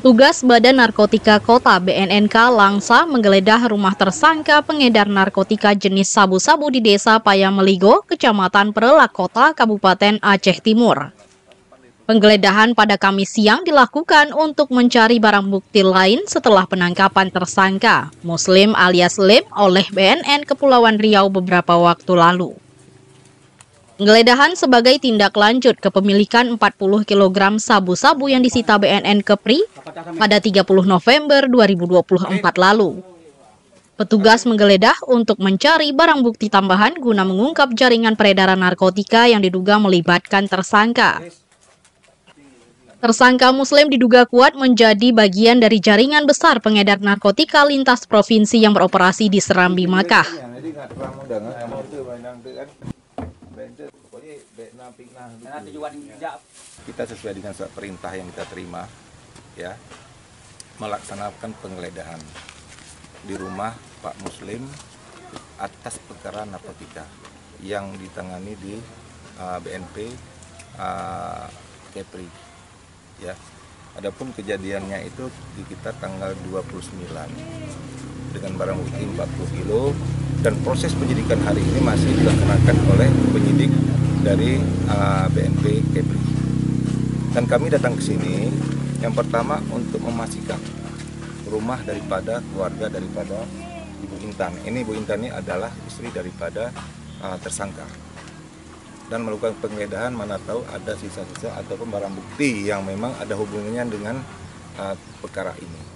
Petugas Badan Narkotika Kota BNNK Langsa menggeledah rumah tersangka pengedar narkotika jenis sabu-sabu di Desa Payameligo, Kecamatan Perelak Kota, Kabupaten Aceh Timur. Penggeledahan pada Kamis siang dilakukan untuk mencari barang bukti lain setelah penangkapan tersangka Muslim alias Lem oleh BNN Kepulauan Riau beberapa waktu lalu. Penggeledahan sebagai tindak lanjut kepemilikan 40 kg sabu-sabu yang disita BNN Kepri pada 30 November 2024 lalu. Petugas menggeledah untuk mencari barang bukti tambahan guna mengungkap jaringan peredaran narkotika yang diduga melibatkan tersangka. Tersangka Muslim diduga kuat menjadi bagian dari jaringan besar pengedar narkotika lintas provinsi yang beroperasi di Serambi, Makkah. Kita sesuai dengan surat perintah yang kita terima, ya, melaksanakan penggeledahan di rumah Pak Muslim atas perkara narkotika yang ditangani di BNP Kepri. Ya, adapun kejadiannya itu di kita tanggal 29 dengan barang bukti 40 kilo dan proses penyidikan hari ini masih dilaksanakan oleh penyidik dari BNP Kepri. Dan kami datang ke sini yang pertama untuk memastikan rumah daripada keluarga daripada Ibu Intan. Ini Ibu Intan ini adalah istri daripada tersangka. Dan melakukan penggeledahan mana tahu ada sisa-sisa ataupun barang bukti yang memang ada hubungannya dengan perkara ini.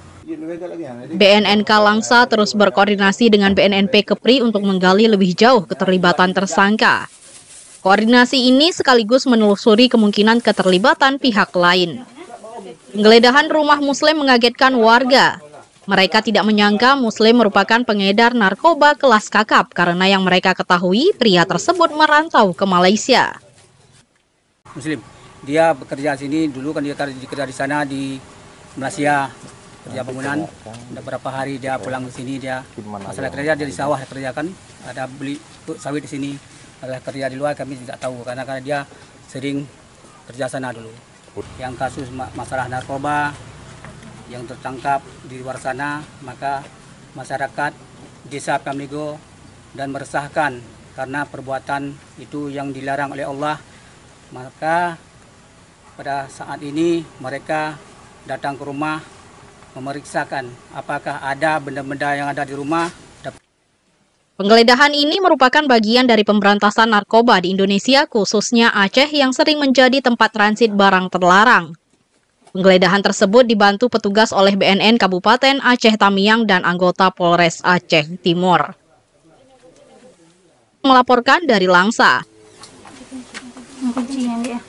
BNNK Langsa terus berkoordinasi dengan BNNP Kepri untuk menggali lebih jauh keterlibatan tersangka. Koordinasi ini sekaligus menelusuri kemungkinan keterlibatan pihak lain. Penggeledahan rumah Muslim mengagetkan warga. Mereka tidak menyangka Muslim merupakan pengedar narkoba kelas kakap karena yang mereka ketahui pria tersebut merantau ke Malaysia. Muslim, dia bekerja sini dulu kan dia kerja di sana di Malaysia, kerja bangunan. Udah berapa hari dia pulang ke sini, dia masalah kerja dia di sawah kerjakan, ada beli sawit di sini. Masalah kerja di luar kami tidak tahu karena dia sering kerja sana dulu. Yang kasus masalah narkoba yang tertangkap di luar sana, maka masyarakat Desa Payameligo dan meresahkan karena perbuatan itu yang dilarang oleh Allah. Maka pada saat ini mereka datang ke rumah memeriksakan apakah ada benda-benda yang ada di rumah. Penggeledahan ini merupakan bagian dari pemberantasan narkoba di Indonesia, khususnya Aceh yang sering menjadi tempat transit barang terlarang. Penggeledahan tersebut dibantu petugas oleh BNN Kabupaten Aceh Tamiang dan anggota Polres Aceh Timur. Melaporkan dari Langsa. Kuncinya dia.